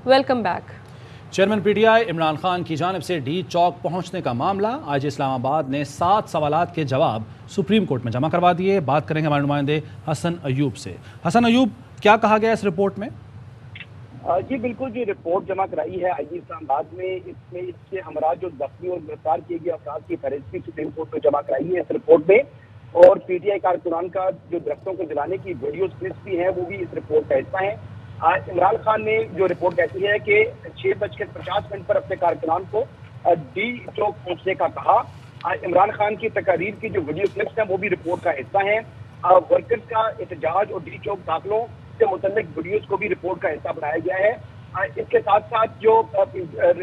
Welcome back. Chairman PTI Imran Khan की जानिब से डी चौक पहुंचने का मामला आज इस्लामाबाद ने 7 सवालात के जवाब सुप्रीम कोर्ट में जमा करवा दिए। बात करेंगे हमारे नुमाइंदे हसन अयूब से। हसन अयूब, क्या कहा गया इस रिपोर्ट में? जी बिल्कुल, जो रिपोर्ट जमा कराई है आईजी इस्लामाबाद में, इसमें इसके हमरा जो जख्मी और गिरफ्तार किए गए अफराद की फहरिस्त भी सुप्रीम कोर्ट में जमा कराई है इस रिपोर्ट में, और पीटीआई कारकुनान का जो दरख्तों को जलाने की वीडियो क्लिप्स भी हैं वो भी इस रिपोर्ट का हिस्सा है। आज इमरान खान ने जो रिपोर्ट कहती है कि 6:50 पर अपने कारकुनान को डी चौक पहुंचने का कहा। इमरान खान की तकारीर की जो वीडियो क्लिप्स हैं वो भी रिपोर्ट का हिस्सा है। वर्कर्स का एहतजाज और डी चौक दाखिलों से मुतल्लिक वीडियोज को भी रिपोर्ट का हिस्सा बनाया गया है। इसके साथ साथ जो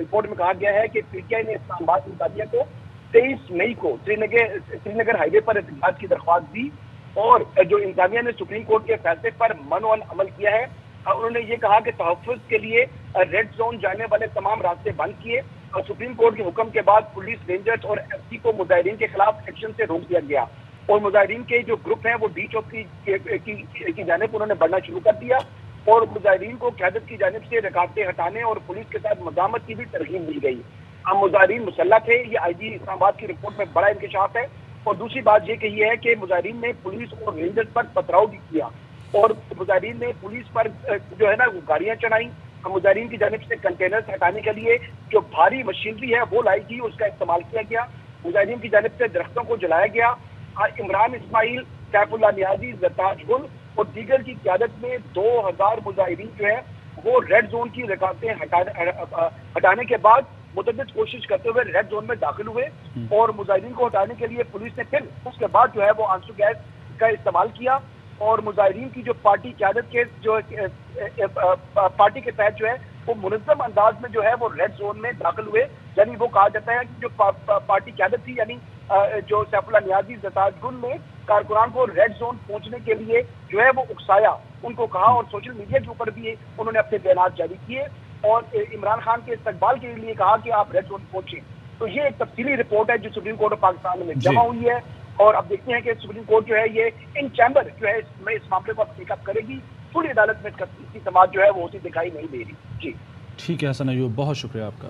रिपोर्ट में कहा गया है कि पीटीआई ने इस्लामाबाद इंतजामिया को 23 मई को श्रीनगर हाईवे पर एहतजाज की दरख्वास्त दी, और जो इंतजामिया ने सुप्रीम कोर्ट के फैसले पर मनोअन अमल किया है। उन्होंने ये कहा कि तहफ़्फ़ुज़ के लिए रेड जोन जाने वाले तमाम रास्ते बंद किए, और सुप्रीम कोर्ट के हुक्म के बाद पुलिस, रेंजर्स और एसपी को मुजाहिरीन के खिलाफ एक्शन से रोक दिया गया, और मुजाहिरीन के जो ग्रुप हैं वो डी चौक की जानिब उन्होंने बढ़ना शुरू कर दिया, और मुजाहिरीन को क़यादत की जानिब से रुकावटें हटाने और पुलिस के साथ मज़ामत की भी तरगीब दी गई। मुजाहिरीन मुसल्लह थे, ये आईजी इस्लामाबाद की रिपोर्ट में बड़ा इंकशाफ है। और दूसरी बात ये कही है कि मुजाहिरीन ने पुलिस और रेंजर्स पर पथराव भी किया, और मुजाहिरीन ने पुलिस पर जो है ना गाड़ियां चढ़ाई। मुजाहिरीन की जानिब से कंटेनर्स हटाने के लिए जो भारी मशीनरी है वो लाई गई, उसका इस्तेमाल किया गया। मुजाहिरीन की जानिब से दरख्तों को जलाया गया। इमरान इस्माइल, सैफुल्लाह नियाजी, ज़रताज गुल और दीगर की क़यादत में 2000 मुजाहिरीन जो है वो रेड जोन की रुकावटें हटाने के बाद मुतअद्दिद कोशिश करते हुए रेड जोन में दाखिल हुए, और मुजाहिरीन को हटाने के लिए पुलिस ने फिर उसके बाद जो है वो आंसू गैस का इस्तेमाल किया, और मुजाहिरीन की जो पार्टी क़यादत के जो पार्टी के तहत जो है वो मुनज़्ज़म अंदाज में जो है वो रेड जोन में दाखिल हुए। यानी वो कहा जाता है कि जो पार्टी क़यादत थी, यानी जो सैफुल्लाह नियाजी, ज़रताज गुल ने कारकुनान को रेड जोन पहुंचने के लिए जो है वो उकसाया, उनको कहा, और सोशल मीडिया के ऊपर भी उन्होंने अपने बयान जारी किए, और इमरान खान के इस्तकबाल के लिए कहा कि आप रेड जोन पहुंचे। तो ये एक तफसीली रिपोर्ट है जो सुप्रीम कोर्ट ऑफ पाकिस्तान में जमा हुई है, और अब देखते हैं कि सुप्रीम कोर्ट जो है ये इन चैम्बर जो है इसमें इस मामले को टेकअप करेगी। पूरी अदालत में इसकी समाज जो है वो उसी दिखाई नहीं दे रही। जी ठीक है हसन अयूब, बहुत शुक्रिया आपका।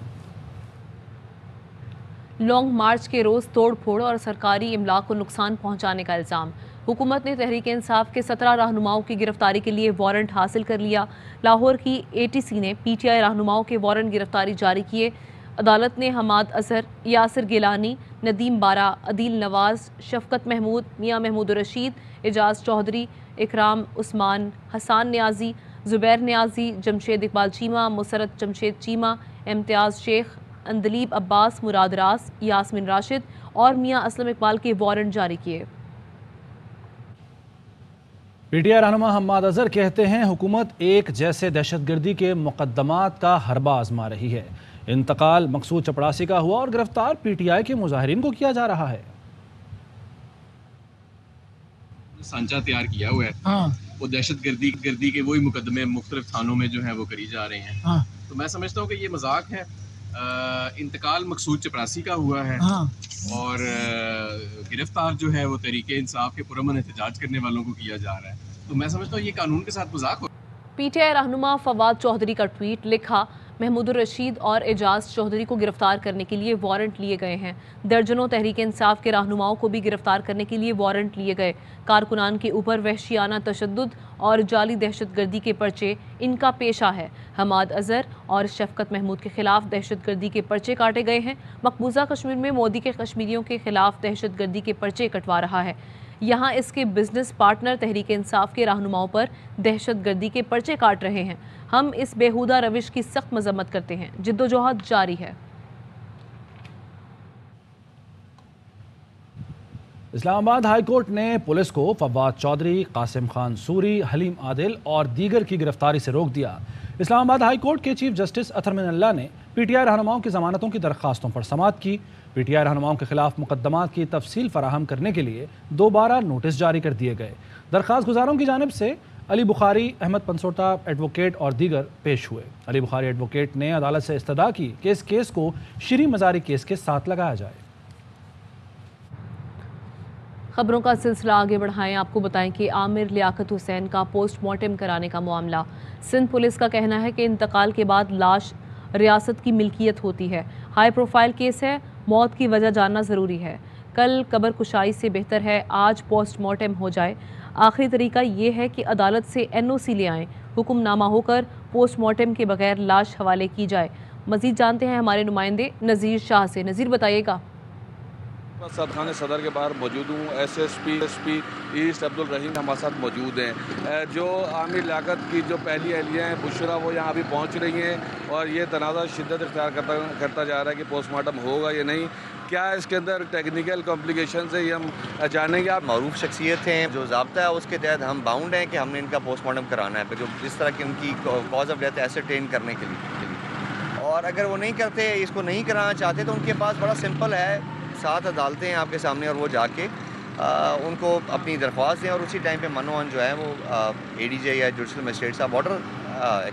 लॉन्ग मार्च के रोज़ तोड़ फोड़ और सरकारी इमलाक को नुकसान पहुंचाने का इल्ज़ाम। हुकूमत ने तहरीक इंसाफ के 17 रहनुमाओं की गिरफ्तारी के लिए वारंट हासिल कर लिया। लाहौर की एटीसी ने पीटीआई रहनुमाओं के वारंट गिरफ्तारी जारी किए। अदालत ने हमाद अजहर, यासिर गिलानी, नदीम बारा, अदील नवाज, शफकत महमूद, मियाँ महमूद रशीद, एजाज चौधरी, इकराम उस्मान, हसान न्याजी, जुबैर न्याजी, जमशेद इकबाल चीमा, मुसरत जमशेद चीमा, इम्तियाज़ शेख, अंदलीब अब्बास, मुराद रास, यास्मिन राशिद और मियाँ असलम इकबाल के वारंट जारी किए। पीटीआई रहनुमा हमाद अजहर कहते हैं हुकूमत एक जैसे दहशतगर्दी के मुकद्दमात का हरबा आजमा रही है। इंतकाल मकसूद चपड़ासी का हुआ और गिरफ्तार पीटीआई के मुजाहिरीन को किया जा रहा है। सांचा तैयार किया हुआ है, वो दहशतगर्दी के वही मुकदमे मुख्तलिफ थानों में जो है वो करी जा रहे हैं। तो मैं समझता हूँ कि ये मजाक है। इंतकाल मकसूद चपरासी का हुआ है, और गिरफ्तार जो है वो तहरीके इंसाफ के पुरअमन एहतजाज करने वालों को किया जा रहा है। तो मैं समझता हूँ ये कानून के साथ मजाक हो। पीटीआई रहनुमा फवाद चौधरी का ट्वीट लिखा, महमूद रशीद और एजाज चौधरी को गिरफ्तार करने के लिए वारंट लिए गए हैं। दर्जनों तहरीक इंसाफ के रहनुमाओं को भी गिरफ्तार करने के लिए वारंट लिए गए। कारकुनान के ऊपर वहशियाना तशद्दुद और जाली दहशतगर्दी के पर्चे इनका पेशा है। हमाद अजहर और शफकत महमूद के खिलाफ दहशतगर्दी के पर्चे काटे गए हैं। मकबूजा कश्मीर में मोदी के कश्मीरियों के खिलाफ दहशतगर्दी के पर्चे कटवा रहा है। यहाँ इसके बिजनेस पार्टनर तहरीक इंसाफ के रहनुमाओं पर दहशतगर्दी के पर्चे काट रहे हैं। हम इस बेहुदा रविश की सख्त मजम्मत करते हैं। जिद्दोजहद जारी है। इस्लामाबाद हाई कोर्ट ने पुलिस को फवाद चौधरी, कासिम खान सूरी, हलीम आदिल और दीगर की गिरफ्तारी से रोक दिया। इस्लामाबाद हाई कोर्ट के चीफ जस्टिस अतर मिनल्ला ने पीटीआई रहनुमाओं की जमानतों की दरख्वास्तों पर समाअत की। पीटीआई रहनुमाओं के खिलाफ मुकदमात की तफसील फराहम करने के लिए दोबारा नोटिस जारी कर दिए गए। दरख्वास्त गुजारों की जानिब से अली बुखारी, अहमद पंसोटा एडवोकेट और दीगर पेश हुए। अली बुखारी एडवोकेट ने अदालत से इस्तदा की कि इस केस को शरी मजारी केस के साथ लगाया जाए। खबरों का सिलसिला आगे बढ़ाएं। आपको बताएं कि आमिर लियाकत हुसैन का पोस्टमार्टम कराने का मामला। सिंध पुलिस का कहना है कि इंतकाल के बाद लाश रियासत की मिल्कियत होती है। हाई प्रोफाइल केस है, मौत की वजह जानना ज़रूरी है। कल कब्र कुशाई से बेहतर है आज पोस्टमार्टम हो जाए। आखिरी तरीका ये है कि अदालत से NOC ले आएँ, हुक्मनामा होकर पोस्टमार्टम के बगैर लाश हवाले की जाए। मज़ीद जानते हैं हमारे नुमाइंदे नज़ीर शाह से। नज़ीर बताइएगा। सदखाने सदर के बाहर मौजूद हूँ। SSP ईस्ट अब्दुल रहीम हमारे साथ मौजूद हैं। जो आमिर लियाकत की जो पहली अहलिया हैं बुशरा, वो यहाँ अभी पहुँच रही हैं और ये तनाज़ा शिद्दत इख्तियार करता जा रहा है कि पोस्टमार्टम होगा या नहीं। क्या इसके अंदर टेक्निकल कॉम्प्लिकेशन है, ये हम जानेंगे। आप मरूफ शख्सियत हैं, जो ज़ाब्ता है उसके तहत हम बाउंड हैं कि हमने इनका पोस्टमार्टम कराना है, जो जिस तरह की उनकी कॉज ऑफ डेथ एसरटेन करने के लिए। और अगर वो नहीं करते, इसको नहीं कराना चाहते, तो उनके पास बड़ा सिंपल है, 7 अदालतें हैं आपके सामने और वो जाके उनको अपनी दरख्वास्त दें और उसी टाइम पे मनोअन जो है वो ADJ या जुडिशल मजिस्ट्रेट साहब ऑर्डर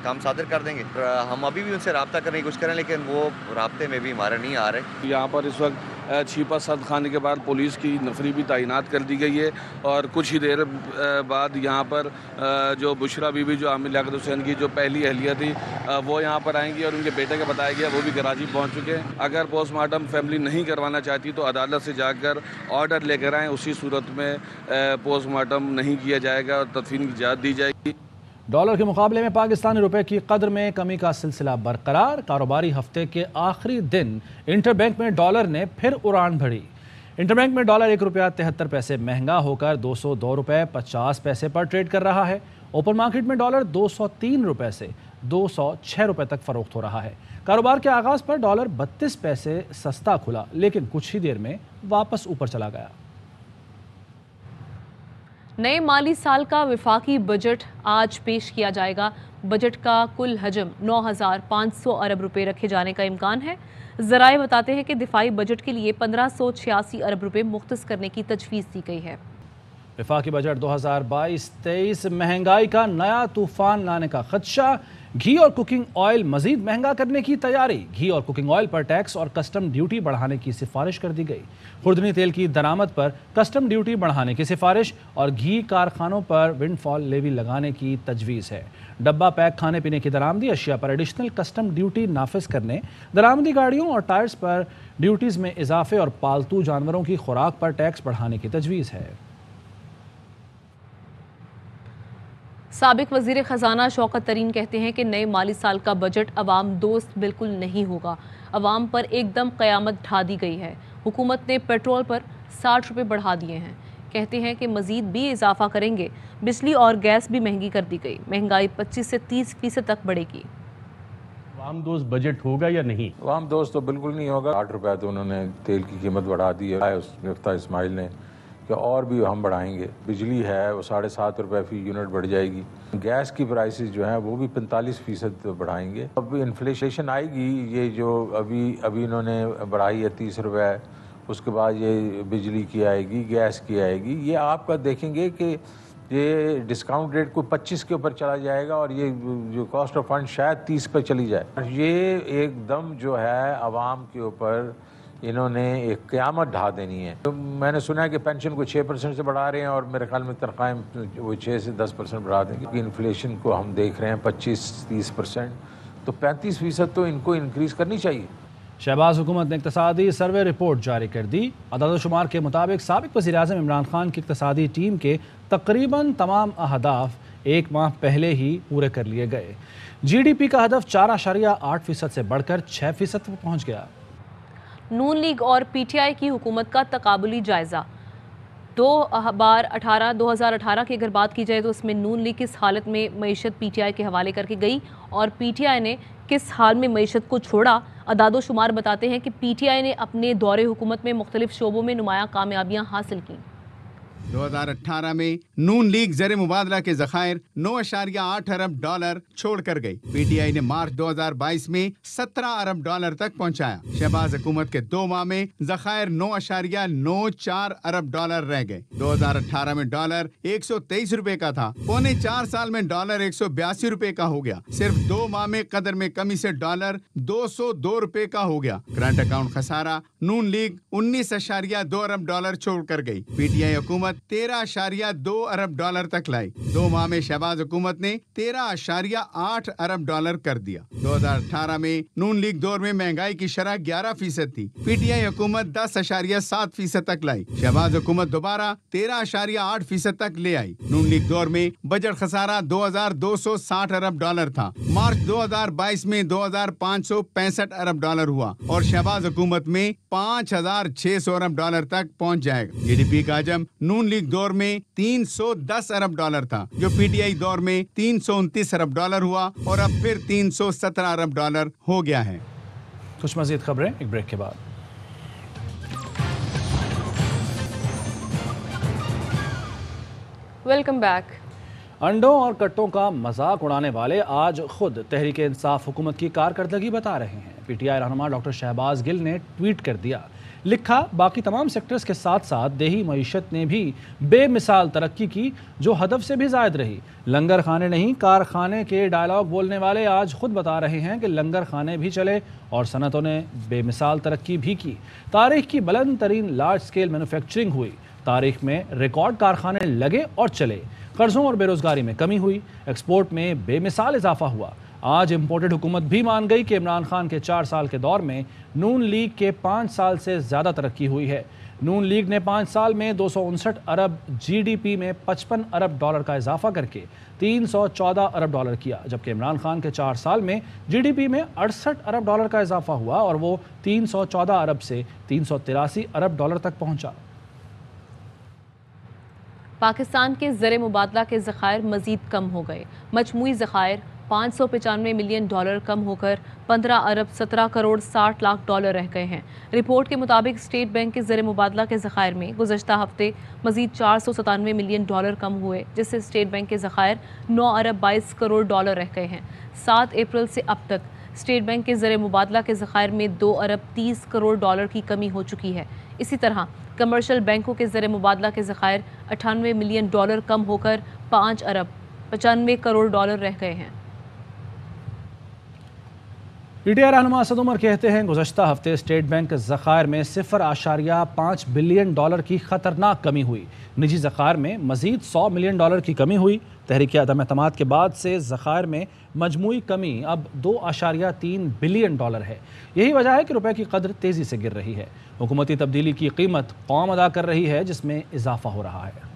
काम सादर कर देंगे। हम अभी भी उनसे रब्ता करने की कोशिश करें, लेकिन वो राब्ते में भी हमारे नहीं आ रहे। यहाँ पर इस वक्त छिपा सद खाने के बाद पुलिस की नफरी भी तैनात कर दी गई है और कुछ ही देर बाद यहाँ पर जो बुशरा बीबी, जो आमिर लियाकत हुसैन की जो पहली अहलिया थी, वो यहाँ पर आएंगी और उनके बेटे का बताया गया वो भी कराची पहुँच चुके हैं। अगर पोस्टमार्टम फैमिली नहीं करवाना चाहती तो अदालत से जाकर ऑर्डर लेकर आएँ, उसी सूरत में पोस्टमार्टम नहीं किया जाएगा और तदफीन की इजाज़त दी जाएगी। डॉलर के मुकाबले में पाकिस्तानी रुपए की कदर में कमी का सिलसिला बरकरार। कारोबारी हफ्ते के आखिरी दिन इंटरबैंक में डॉलर ने फिर उड़ान भरी। इंटरबैंक में डॉलर 1 रुपया 73 पैसे महंगा होकर 202 रुपये 50 पैसे पर ट्रेड कर रहा है। ओपन मार्केट में डॉलर 203 रुपये से 206 रुपये तक फरोख्त हो रहा है। कारोबार के आगाज पर डॉलर 32 पैसे सस्ता खुला, लेकिन कुछ ही देर में वापस ऊपर चला गया। नए माली साल का वफाकी बजट आज पेश किया जाएगा। बजट का कुल हजम 9,500 अरब रुपए रखे जाने का इम्कान है। ज़राए बताते हैं कि दिफाई बजट के लिए 1586 अरब रुपए मुख्तस करने की तजवीज़ दी गई है। वफाकी बजट 2022-23 महंगाई का नया तूफान लाने का खदशा। घी और कुकिंग ऑयल मजीद महंगा करने की तैयारी। घी और कुकिंग ऑयल पर टैक्स और कस्टम ड्यूटी बढ़ाने की सिफारिश कर दी गई। खुर्दनी तेल की दरामद पर कस्टम ड्यूटी बढ़ाने की सिफारिश और घी कारखानों पर विंडफॉल लेवी लगाने की तजवीज़ है। डब्बा पैक खाने पीने की दरामदी अशिया पर एडिशनल कस्टम ड्यूटी नाफिज करने, दरामदी गाड़ियों और टायर्स पर ड्यूटीज़ में इजाफे और पालतू जानवरों की खुराक पर टैक्स बढ़ाने की तजवीज़ है। साबिक वज़ीर ख़जाना शौकत तरीन कहते हैं कि नए माली साल का बजट अवाम दोस्त बिल्कुल नहीं होगा। अवाम पर एकदम क़यामत ढा दी गई है। हुकूमत ने पेट्रोल पर 60 रुपये बढ़ा दिए हैं। कहते हैं कि मज़ीद भी इजाफा करेंगे। बिजली और गैस भी महंगी कर दी गई। महंगाई 25 से 30% तक बढ़ेगी। अवाम दोस्त बजट होगा या नहीं? अवाम दोस्त तो बिल्कुल नहीं होगा। 8 रुपये तो उन्होंने तेल की कीमत बढ़ा दी है उस मुफ्ता इस्माइल ने, कि और भी हम बढ़ाएंगे। बिजली है वो 7.5 रुपये फ़ी यूनिट बढ़ जाएगी। गैस की प्राइसेस जो हैं वो भी 45% बढ़ाएंगे। अब इन्फ्लेशन आएगी, ये जो अभी इन्होंने बढ़ाई है 30 रुपये, उसके बाद ये बिजली की आएगी, गैस की आएगी। ये आपका देखेंगे कि ये डिस्काउंट रेट को 25 के ऊपर चला जाएगा और ये जो कॉस्ट ऑफ फंड शायद 30 पर चली जाए। ये एकदम जो है आवाम के ऊपर इन्होंने एक क़यामत ढा देनी है। तो मैंने सुना है कि पेंशन को 6% से बढ़ा रहे हैं और मेरे ख्याल में तनख्वाहें वो 6 से 10% बढ़ा देंगे, क्योंकि इन्फ्लेशन को हम देख रहे हैं 25-30%, तो 35% तो इनको इंक्रीज़ करनी चाहिए। शहबाज हुकूमत ने इक़्तिसादी सर्वे रिपोर्ट जारी कर दी। अदाद शुमार के मुताबिक साबिक वज़ीर आज़म इमरान खान की इक़्तिसादी टीम के तकरीबन तमाम अहदाफ 1 माह पहले ही पूरे कर लिए गए। GDP का हदफ 4.8% से बढ़कर 6% पर पहुँच गया। नून लीग और PTI की हुकूमत का तकाबुली जायज़ा। 2018 की अगर बात की जाए तो उसमें नून लीग किस हालत में मईशत PTI के हवाले करके गई और PTI ने किस हाल में मईशत को छोड़ा। अदादो शुमार बताते हैं कि PTI ने अपने दौरे हुकूमत में मुख्तलिफ शोबों में नुमायाँ कामयाबियाँ हासिल की। 2018 में नून लीग ज़र मुबादला के ज़खायर 9.8 अरब डॉलर छोड़ कर गई। पीटीआई ने मार्च 2022 में 17 अरब डॉलर तक पहुंचाया। शहबाज हुकूमत के 2 माह में ज़खायर 9.94 अरब डॉलर रह गए। 2018 में डॉलर 123 रुपए का था, पौने 4 साल में डॉलर 182 रुपए का हो गया। सिर्फ 2 माह में कदर में कमी से डॉलर 202 रुपए का हो गया। करंट अकाउंट खसारा नून लीग 19.2 अरब डॉलर छोड़ कर गई। पीटीआई हुकूमत 13.2 अरब डॉलर तक लाई। 2 माह में शहबाज हुकूमत ने 13.8 अरब डॉलर कर दिया। 2018 में नून लीग दौर में महंगाई की शरह 11% थी। पीटीआई हुकूमत 10.7% तक लाई। शहबाज हुकूमत दोबारा 13.8% तक ले आई। नून लीग दौर में बजट खसारा 2260 अरब डॉलर था। मार्च 2022 में 2565 अरब डॉलर हुआ और शहबाज हुकूमत में 5600 अरब डॉलर तक पहुंच जाएगा। जीडीपी का हजम नून लीग दौर में 310 अरब डॉलर था, जो पीटीआई दौर में 329 अरब डॉलर हुआ और अब फिर 317 अरब डॉलर हो गया है। कुछ मजीद खबरें एक ब्रेक के बाद। Welcome back. अंडों और कट्टों का मजाक उड़ाने वाले आज खुद तहरीक इंसाफ हुकूमत की कारकर्दगी बता रहे हैं। पीटीआई रहनुमा डॉक्टर शहबाज गिल ने ट्वीट कर दिया, लिखा, बाकी तमाम सेक्टर्स के साथ साथ देही मईशत ने भी बेमिसाल तरक्की की जो हदफ से भी ज़ायद रही। लंगर खाने नहीं कारखाने के डायलॉग बोलने वाले आज खुद बता रहे हैं कि लंगर खाने भी चले और सनतों ने बेमिसाल तरक्की भी की। तारीख की बुलंद तरीन लार्ज स्केल मैन्युफैक्चरिंग हुई। तारीख में रिकॉर्ड कारखाने लगे और चले। कर्जों और बेरोजगारी में कमी हुई। एक्सपोर्ट में बेमिसाल इजाफा हुआ। आज इम्पोर्टेड हुकूमत भी मान गई कि इमरान खान के 4 साल के दौर में नून लीग के 5 साल से ज़्यादा तरक्की हुई है। नून लीग ने 5 साल में 259 अरब, जीडीपी में 55 अरब डॉलर का इजाफा करके 314 अरब डॉलर किया, जबकि इमरान खान के 4 साल में जीडीपी में 68 अरब डॉलर का इजाफा हुआ और वो 314 अरब से 383 अरब डॉलर तक पहुंचा। पाकिस्तान के ज़र मुबादला के ज़खायर मज़ीद कम हो गए। मजमूई ज़खायर 595 मिलियन डॉलर कम होकर 15 अरब 17 करोड़ 60 लाख डॉलर रह गए हैं। रिपोर्ट के मुताबिक स्टेट बैंक के ज़र मुबादला के ज़खायर में गुज़श्ता हफ्ते मज़ीद 497 मिलियन डॉलर कम हुए, जिससे स्टेट बैंक के ज़खायर 9 अरब 22 करोड़ डॉलर रह गए हैं। 7 अप्रैल से अब तक स्टेट बैंक के ज़र मुबादला के ज़खायर में 2 अरब 30 करोड़ डॉलर की कमी हो चुकी है। इसी तरह कमर्शियल बैंकों के ज़र मुबादला के ज़खायर 98 मिलियन डॉलर कम होकर 5 अरब 95 करोड़ डॉलर रह गए हैं। पीटीआई रहनुमा असद उमर कहते हैं, गुज़श्ता हफ्ते स्टेट बैंक ज़खायर में 0.5 बिलियन डॉलर की ख़तरनाक कमी हुई। निजी ज़खायर में मज़ीद 100 मिलियन डॉलर की कमी हुई। तहरीक अदम एतमाद के बाद से ज़खायर में मजमूई कमी अब 2.3 बिलियन डॉलर है। यही वजह है कि रुपए की कदर तेज़ी से गिर रही है। हुकूमती तब्दीली की कीमत कौम अदा कर रही है, जिसमें इजाफा हो रहा है।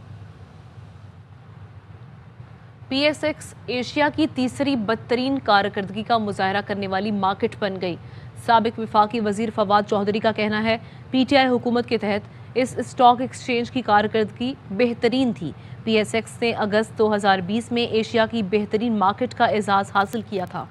PSX एशिया की तीसरी बदतरीन कारकर्दगी का मुजाहरा करने वाली मार्केट बन गई। साबिक वफाकी वजीर फवाद चौधरी का कहना है, PTI हुकूमत के तहत इस स्टॉक एक्सचेंज की कारकर्दगी बेहतरीन थी। PSX ने अगस्त 2020 में एशिया की बेहतरीन मार्केट का एजाज़ हासिल किया था।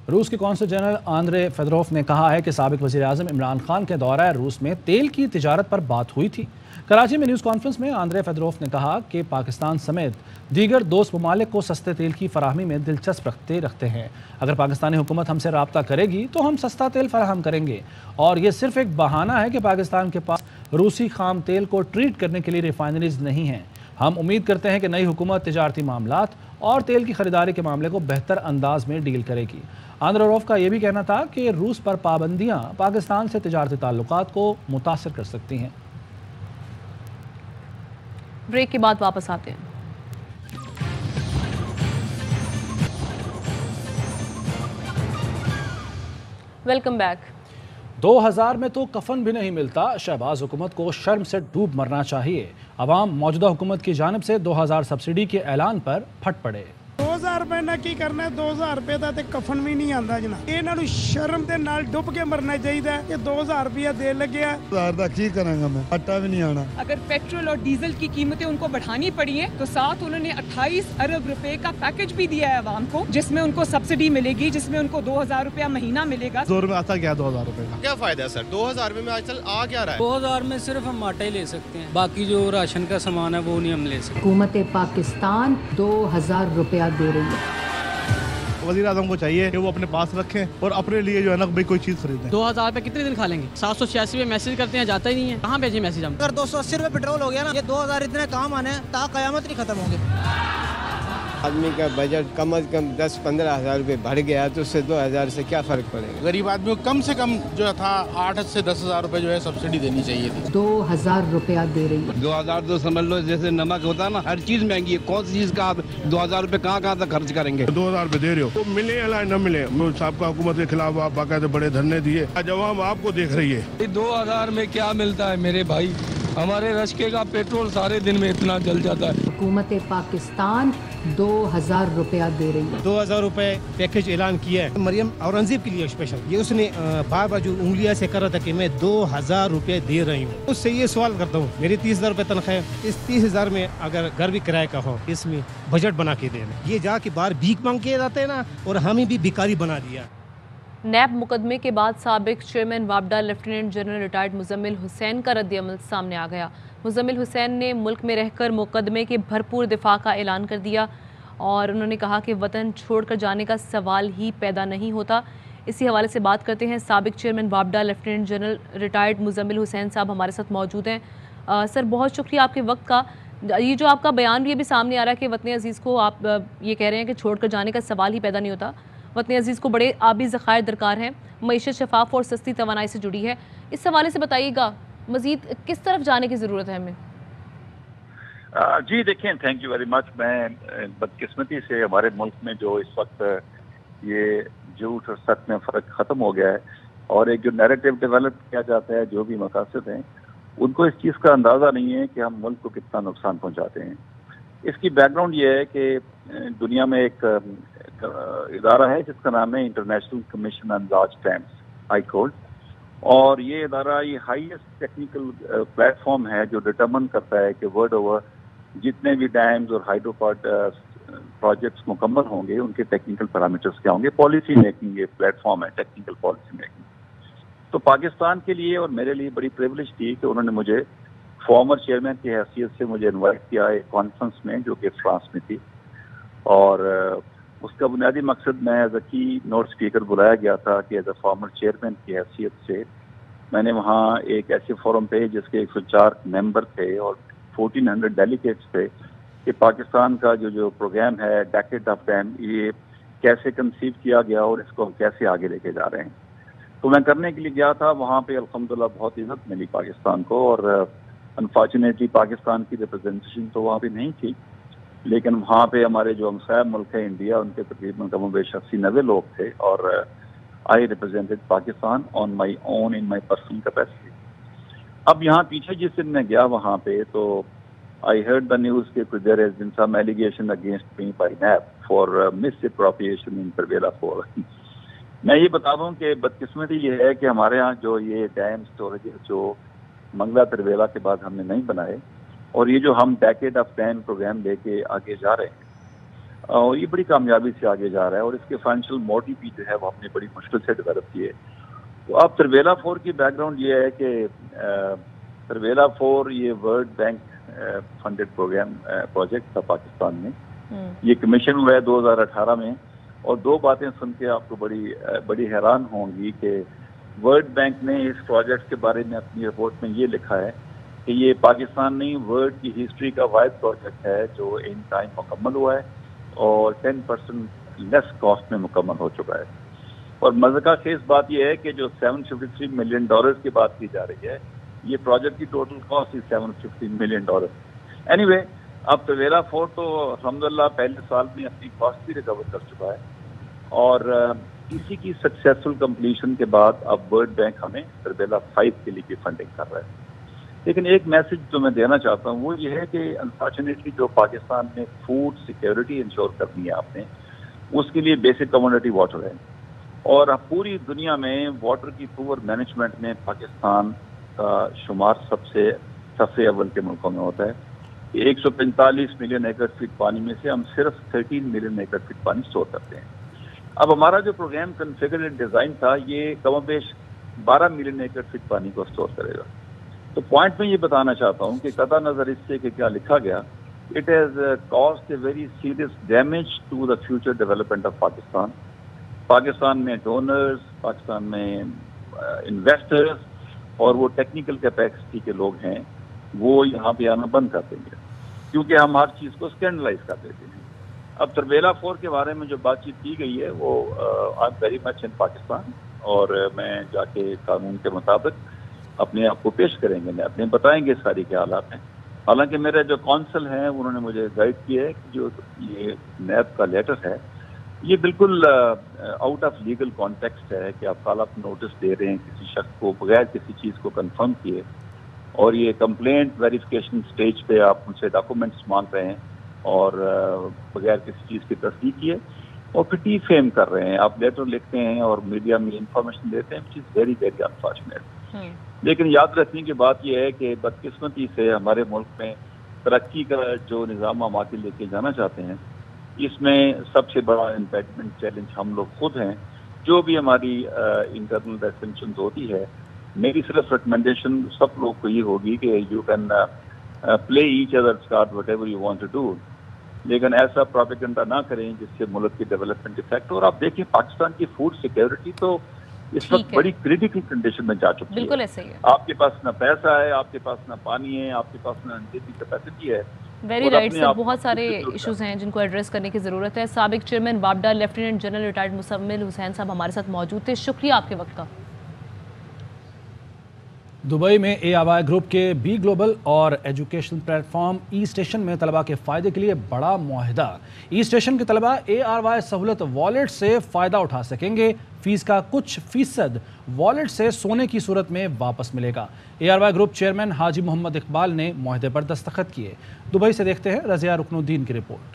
रूस के कौंसल जनरल आंद्रे फेदरोफ ने कहा है कि साबिक वज़ीर आज़म इमरान खान के दौरा रूस में तेल की तिजारत पर बात हुई थी। कराची में न्यूज़ कॉन्फ्रेंस में आंद्रे फेदरोफ ने कहा कि पाकिस्तान समेत दीगर दोस्त ममालिक को सस्ते तेल की फराहमी में दिलचस्पी रखते हैं। अगर पाकिस्तानी हुकूमत हमसे रब्ता करेगी तो हम सस्ता तेल फराहम करेंगे, और ये सिर्फ एक बहाना है कि पाकिस्तान के पास रूसी खाम तेल को ट्रीट करने के लिए रिफाइनरीज नहीं हैं। हम उम्मीद करते हैं कि नई हुकूमत तिजारती मामलात और तेल की खरीदारी के मामले को बेहतर अंदाज में डील करेगी। आंद्रोफ का यह भी कहना था कि रूस पर पाबंदियां पाकिस्तान से तिजारती ताल्लुकात को मुतासर कर सकती हैं। ब्रेक के बाद वापस आते हैं। Welcome back. 2000 में तो कफन भी नहीं मिलता, शहबाज हुकूमत को शर्म से डूब मरना चाहिए। अवाम मौजूदा हुकूमत की जानिब से 2000 सब्सिडी के ऐलान पर फट पड़े। 2000 ਰੁਪਏ ਨਾਲ ਕੀ ਕਰਨਾ? 2000 ਰੁਪਏ ਦਾ ਤੇ ਕਫਨ ਵੀ ਨਹੀਂ ਆਂਦਾ ਜਨਾਬ। ਇਹਨਾਂ ਨੂੰ ਸ਼ਰਮ ਦੇ ਨਾਲ ਡੁੱਬ ਕੇ ਮਰਨਾ ਚਾਹੀਦਾ ਕਿ 2000 ਰੁਪया दे लगे। 1000 ਦਾ ਕੀ ਕਰਾਂਗਾ मैं, आटा भी नहीं आना। अगर पेट्रोल और डीजल की कीमतें उनको बढ़ानी पड़ी है तो साथ उन्होंने 28 अरब रुपए का पैकेज भी दिया है आवाम को, जिसमें उनको सब्सिडी मिलेगी, जिसमें उनको 2000 रुपया महीना मिलेगा। जोर में आता क्या 2000 रुपए का? क्या फायदा है सर? 2000 रुपए में आजकल आ क्या रहा है? 2000 में सिर्फ हम आटा ही ले सकते हैं, बाकी जो राशन का सामान है वो नहीं हम ले सकते। हुकूमत पाकिस्तान 2000 रुपया दे रही है। वज़ीर आज़म को चाहिए कि वो अपने पास रखें और अपने लिए जो है ना भाई कोई चीज़ खरीदें। 2000 पे कितने दिन खा लेंगे? 786 पे मैसेज करते हैं, जाता ही नहीं है, कहाँ भेजें मैसेज हम? अगर 280 रुपए पेट्रोल हो गया ना, ये 2000 इतने काम आने हैं ता क़यामत नहीं खत्म होगी। आदमी का बजट कम से कम 10-15 हज़ार रुपये बढ़ गया तो उससे 2000 से क्या फ़र्क पड़ेगा? गरीब आदमी को कम से कम जो था 8 से 10 हज़ार रुपये जो है सब्सिडी देनी चाहिए थी। 2000 रुपया दे रही है। 2000 तो समझ लो जैसे नमक होता है ना, हर चीज़ महंगी है। कौन सी चीज़ का आप 2000 रुपये कहाँ तक खर्च करेंगे? 2000 रुपये दे रहे हो, वो मिले या न मिले, साहब हुकूमत के खिलाफ आप बाकायदे बड़े धरने दिए, जवाब आपको देख रही है। 2000 में क्या मिलता है मेरे भाई? हमारे रश्के का पेट्रोल सारे दिन में इतना जल जाता है। हुकूमत पाकिस्तान 2000 रुपया दे रही है। 2000 रुपए पैकेज ऐलान किया है मरियम औरंगजेब के लिए स्पेशल। ये उसने बार बार जो उंगलियां से कर रहा था कि मैं 2000 रुपए दे रही हूँ। उससे ये सवाल करता हूँ, मेरी 30,000 रुपए तनख्वाह है, इस 30,000 में अगर घर भी किराए का हो, इसमें बजट बना के देना। ये जाके बाहर भीख मांग के जाते हैं ना, और हमें भी भिखारी बना दिया। नैब मुकदमे के बाद साबिक चेयरमैन वापडा lieutenant general retired Muzammil Hussain का रद्द-ए-अमल सामने आ गया। मुजम्मिल हुसैन ने मुल्क में रहकर मुकदमे के भरपूर दिफा का ऐलान कर दिया और उन्होंने कहा कि वतन छोड़कर जाने का सवाल ही पैदा नहीं होता। इसी हवाले से बात करते हैं। साबिक चेयरमैन वापडा lieutenant general retired Muzammil Hussain sahab हमारे साथ मौजूद हैं। सर, बहुत शुक्रिया आपके वक्त का। ये जो आपका बयान भी सामने आ रहा है कि वतन अजीज़ को आप ये कह रहे हैं कि छोड़कर जाने का सवाल ही पैदा नहीं होता, वतन अजीज़ को बड़े आबी ज़खायर दरकार हैं, मईशत शफाफ और सस्ती तवानाई से जुड़ी है। इस हवाले से बताइएगा मज़ीद किस तरफ जाने की ज़रूरत है हमें? जी देखें, थैंक यू वेरी मच। मैं बदकिस्मती से हमारे मुल्क में जो इस वक्त ये झूठ और सच में फ़र्क ख़त्म हो गया है और एक जो नैरेटिव डेवलप किया जाता है, जो भी मकासद हैं, उनको इस चीज़ का अंदाज़ा नहीं है कि हम मुल्क को कितना नुकसान पहुँचाते हैं। इसकी बैकग्राउंड ये है कि दुनिया में एक इदारा है जिसका नाम है international commission on large dams, high court, और ये इदारा ये हाईएस्ट टेक्निकल प्लेटफॉर्म है जो डिटरमिन करता है कि वर्ल्ड ओवर जितने भी डैम्स और हाइड्रो प्रोजेक्ट्स मुकम्मल होंगे उनके टेक्निकल पैरामीटर्स क्या होंगे। पॉलिसी मेकिंग ये प्लेटफॉर्म है, टेक्निकल पॉलिसी मेकिंग। तो पाकिस्तान के लिए और मेरे लिए बड़ी प्रिविलेज थी कि उन्होंने मुझे फॉर्मर चेयरमैन की हैसियत से मुझे इन्वाइट किया एक कॉन्फ्रेंस में जो कि फ्रांस में थी, और उसका बुनियादी मकसद मैं एज अ की नोट स्पीकर बुलाया गया था कि एज अ फॉर्मर चेयरमैन की हैसियत से मैंने वहाँ एक ऐसे फोरम पे जिसके 104 मेंबर थे और 1400 डेलीगेट्स थे कि पाकिस्तान का जो प्रोग्राम है डेकेड ऑफ डैम, ये कैसे कंसीव किया गया और इसको हम कैसे आगे लेके जा रहे हैं। तो मैं करने के लिए गया था वहाँ पे। अल्हम्दुलिल्लाह बहुत इज्जत मिली पाकिस्तान को, और अनफॉर्चुनेटली पाकिस्तान की रिप्रेजेंटेशन तो वहाँ पे नहीं थी, लेकिन वहाँ पे हमारे जो हमसाया मुल्क है इंडिया, उनके तकरीबन कम बेश 80-90 लोग थे, और I represented Pakistan on my own in my personal capacity. अब यहाँ पीछे जिस दिन मैं गया वहाँ पे, तो आई हर्ड द न्यूज़ के there has been some allegation against me by NAB for misappropriation in ट्रवेला 4। मैं ये बता दूँ कि बदकिस्मती ये है कि हमारे यहाँ जो ये डैम स्टोरेज जो मंगला ट्रवेला के बाद हमने नहीं बनाए, और ये जो हम डेकेड ऑफ डैम प्रोग्राम लेके आगे जा रहे हैं, और ये बड़ी कामयाबी से आगे जा रहा है, और इसके फाइनेंशियल मोटिव भी जो है वो हमने बड़ी मुश्किल से डेवलप किए। तो अब ट्रवेला 4 की बैकग्राउंड ये है कि ट्रवेला 4 ये world bank funded program project था पाकिस्तान में। ये कमीशन हुआ है 2018 में, और दो बातें सुन के आपको बड़ी हैरान होंगी कि वर्ल्ड बैंक ने इस प्रोजेक्ट के बारे में अपनी रिपोर्ट में ये लिखा है कि ये पाकिस्तान नहीं वर्ल्ड की हिस्ट्री का वाइड प्रोजेक्ट है जो इन टाइम मुकम्मल हुआ है और 10% लेस कॉस्ट में मुकम्मल हो चुका है। और मज़े का खेस बात यह है कि जो $753 मिलियन की बात की जा रही है, ये प्रोजेक्ट की टोटल कॉस्ट ही $750 मिलियन। एनीवे, अब ट्रवेला 4 तो अल्हम्दुलिल्लाह पहले साल में अपनी कॉस्ट भी रिकवर कर चुका है, और इसी की सक्सेसफुल कंप्लीशन के बाद अब वर्ल्ड बैंक हमें ट्रवेला 5 के लिए भी फंडिंग कर रहा है। لیکن ایک میسج جو میں دینا چاہتا ہوں وہ یہ ہے کہ انفارچونیٹلی جو پاکستان میں فوڈ سیکیورٹی انشور کرنی ہے آپ نے، اس کے لیے بیسک کموڈٹی واٹر ہے، اور پوری دنیا میں واٹر کی پور مینجمنٹ میں پاکستان کا شمار سب سے اول کے ملکوں میں ہوتا ہے۔ 145 ملین ایکڑ فٹ پانی میں سے ہم صرف 13 ملین ایکڑ فٹ پانی اسٹور کرتے ہیں۔ اب ہمارا جو پروگرام کنفیگرڈ ڈیزائن تھا یہ کم و بیش 12 ملین ایکڑ فٹ پانی کو اسٹور کرے گا۔ تو پوائنٹ میں یہ بتانا چاہتا ہوں کہ قطع نظر اس سے کہ کیا لکھا گیا، it has caused a very serious damage to the future development of Pakistan. Pakistan میں ڈونرز، پاکستان میں انویسٹرز اور وہ ٹیکنیکل کیپیسٹی کے لوگ ہیں وہ یہاں پہ آنا بند کر دیں گے، کیونکہ ہم ہر چیز کو اسکینڈلائز کر دیتے ہیں۔ اب تربیلا 4 کے بارے میں جو بات چیت کی گئی ہے وہ آئی ایم ویری مچ ان پاکستان، اور میں جا کے قانون کے مطابق اپنے آپ کو پیش کریں گے، اپنے بتائیں گے ساری کے حالات ہیں۔ حالانکہ میرے جو کونسل ہیں انہوں نے مجھے گائیڈ کیا ہے کہ جو یہ نیب کا لیٹر ہے یہ بالکل آؤٹ آف لیگل کانٹیکسٹ ہے کہ آپ کال اپ نوٹس دے رہے ہیں کسی شخص کو بغیر کسی چیز کو کنفرم کیے، اور یہ کمپلینٹ ویریفیکیشن سٹیج پہ آپ ان سے ڈاکومنٹس مانگ رہے ہیں اور بغیر کسی چیز کی تصدیق کیے، اور پھر ڈی فیم کر رہے ہیں۔ آپ لیٹر لکھتے ہیں اور میڈیا میں انفارمیشن دیتے ہیں، وچ از ویری ویری انفارچونیٹ۔ لیکن یاد رکھنے کی بات یہ ہے کہ بدقسمتی سے ہمارے ملک میں ترقی کا جو نظام ہم آگے لے کے جانا چاہتے ہیں، اس میں سب سے بڑا امپیڈمنٹ چیلنج ہم لوگ خود ہیں۔ جو بھی ہماری انٹرنل ریسٹرکشنز ہوتی ہے، میری صرف ریکمنڈیشن سب لوگ کو یہ ہوگی کہ you can play each others card whatever you want to do, لیکن ایسا پروپیگنڈا نہ کریں جس سے ملک کی ڈیولپمنٹ افیکٹ ہو۔ اور آپ دیکھیں پاکستان کی فوڈ سیکیورٹی تو اس وقت بڑی کریٹیکل کنڈیشن میں جا چکی ہے۔ بالکل ایسے ہی ہے، آپ کے پاس نہ پیسہ ہے، آپ کے پاس نہ پانی ہے، آپ کے پاس نہ انتظامی کیپیسٹی ہے۔ ویری رائٹ سر، بہت سارے ایشوز ہیں جن کو ایڈریس کرنے کی ضرورت ہے۔ سابق چیئرمین وابڈا لیفٹیننٹ جنرل ریٹائرڈ مسمل حسین صاحب ہمارے ساتھ موجود تھے، شکریہ آپ کے وقت کا۔ دبئی میں اے آر وائی گروپ کے بی گلوبل اور ایجوکیشن پلیٹ فارم ای اسٹیشن میں طلباء کے فائدے کے لیے بڑا معاہدہ۔ ای اسٹیشن کے طلباء اے آر وائی سہولت والیٹ سے فائدہ اٹھا سکیں گے، فیس کا کچھ فیصد والیٹ سے سونے کی صورت میں واپس ملے گا۔ اے آر وائی گروپ چیئرمین حاجی محمد اقبال نے معاہدے پر دستخط کیے۔ دبئی سے دیکھتے ہیں رضیہ رکن الدین کی رپورٹ۔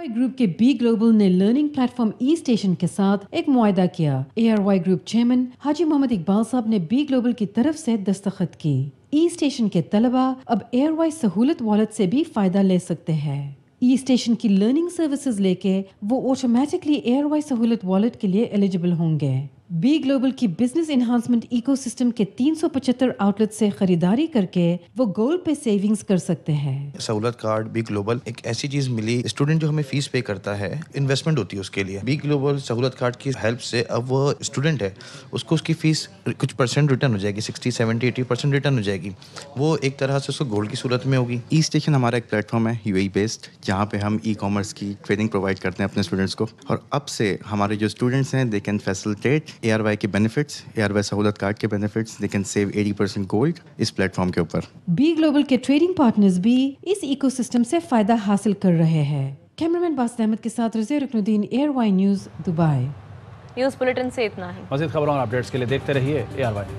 گروپ کے بی گلوبل نے لرننگ پلیٹ فارم ای اسٹیشن کے ساتھ ایک معاہدہ کیا۔ اے آر وائی گروپ چیئرمین حاجی محمد اقبال صاحب نے بی گلوبل کی طرف سے دستخط کی۔ ای اسٹیشن کے طلباء اب اے آر وائی سہولت والیٹ سے بھی فائدہ لے سکتے ہیں۔ ای اسٹیشن کی لرننگ سروسز لے کے وہ آٹومیٹکلی اے آر وائی سہولت والیٹ کے لیے ایلیجبل ہوں گے۔ بی گلوبل کی بزنس انہانسمنٹ ایکو سسٹم کے 375 آؤٹ لیٹ سے خریداری کر کے وہ گولڈ پہ سیونگز کر سکتے ہیں۔ سہولت کارڈ بی گلوبل ایک ایسی چیز ملی، اسٹوڈنٹ جو ہمیں فیس پے کرتا ہے انویسٹمنٹ ہوتی ہے اس کے لیے، بی گلوبل سہولت کارڈ کی ہیلپ سے اب وہ اسٹوڈنٹ ہے اس کو اس کی فیس کچھ پرسنٹ ریٹرن ہو جائے گی، 60 70 80% ریٹرن ہو جائے گی، وہ ایک طرح سے اس کو گولڈ کی صورت میں ہوگی۔ ای اسٹیشن ہمارا ایک پلیٹ فارم ہے یو اے ای بیسڈ، جہاں پہ ہم ای کامرس کی ٹریننگ پرووائڈ کرتے ہیں اپنے اسٹوڈنٹس کو، اور اب سے ہمارے جو اسٹوڈنٹس ہیں they can facilitate A R Y کے بینیفٹس، اے آر وائی سہولت کارڈ کے benefits, they can save 80% gold اس پلیٹ فارم کے اوپر۔ بی گلوبل کے ٹریڈنگ پارٹنرز بھی اس ایکو سسٹم سے فائدہ حاصل کر رہے ہیں۔ کیمرامین باسط احمد کے ساتھ Razia Rukn uddin, A R Y news, Dubai. News bulletin سے اتنا ہے، مزید خبروں اور اپڈیٹس کے لیے دیکھتے رہیے اے آر وائی۔